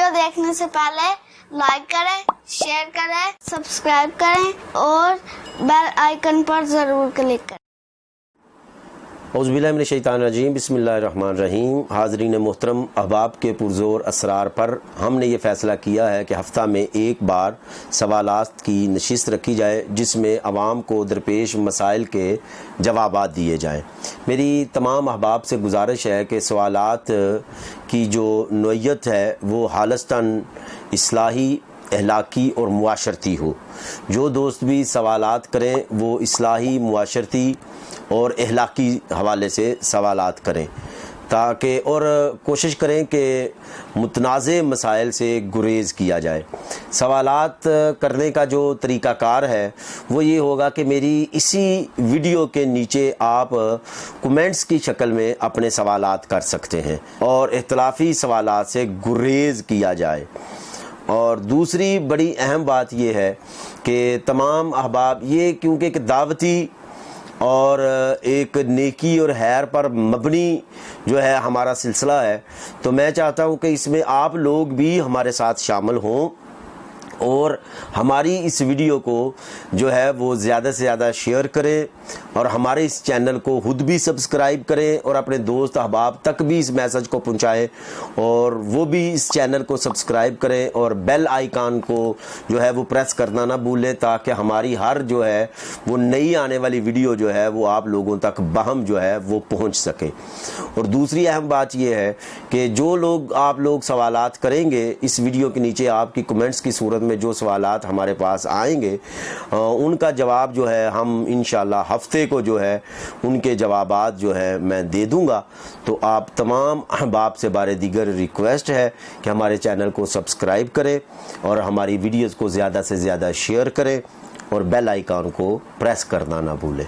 Video देखने से पहले लाइक करें, शेयर करें, सब्सक्राइब करें और बेल आइकन पर ज़रूर क्लिक करें। औज़ुबिल्लाहि मिनश्शैतानिर्रजीम बिस्मिल्लाहिर्रहमानिर्रहीम। हाज़रीन मोहतरम, अहबाब के पुरज़ोर असरार पर हमने ये फ़ैसला किया है कि हफ़्ता में एक बार सवालात की नशिस्त रखी जाए जिसमें आवाम को दरपेश मसाइल के जवाबात दिए जाएँ। मेरी तमाम अहबाब से गुजारिश है कि सवालात की जो नोयत है वो हालस्तन इस्लाही, अहलाकी और मुआशरती हो। जो दोस्त भी सवालात करें वो इस्लाही, मुआशरती और अहलाकी हवाले से सवालात करें ताकि और कोशिश करें कि मुतनाज़े मसाइल से गुरेज़ किया जाए। सवालात करने का जो तरीक़ाकार है वो ये होगा कि मेरी इसी वीडियो के नीचे आप कमेंट्स की शक्ल में अपने सवालात कर सकते हैं और इख्तिलाफ़ी सवालात से गुरेज़ किया जाए। और दूसरी बड़ी अहम बात यह है कि तमाम अहबाब ये क्योंकि एक दावती और एक नेकी और खैर पर मबनी जो है हमारा सिलसिला है, तो मैं चाहता हूं कि इसमें आप लोग भी हमारे साथ शामिल हों और हमारी इस वीडियो को जो है वो ज़्यादा से ज़्यादा शेयर करें और हमारे इस चैनल को खुद भी सब्सक्राइब करें और अपने दोस्त अहबाब तक भी इस मैसेज को पहुंचाएं और वो भी इस चैनल को सब्सक्राइब करें और बेल आइकन को जो है वो प्रेस करना ना भूलें ताकि हमारी हर जो है वो नई आने वाली वीडियो जो है वो आप लोगों तक बहम जो है वो पहुँच सके। और दूसरी अहम बात यह है कि जो लोग आप लोग सवालात करेंगे इस वीडियो के नीचे आपकी कमेंट्स की सूरत में जो सवालात हमारे पास आएंगे उनका जवाब जो है हम इंशाल्लाह हफ्ते को जो है उनके जवाबात जो है मैं दे दूंगा। तो आप तमाम अहबाब से बारे दीगर रिक्वेस्ट है कि हमारे चैनल को सब्सक्राइब करें और हमारी वीडियोज़ को ज़्यादा से ज़्यादा शेयर करें और बेल आइकन को प्रेस करना ना भूलें।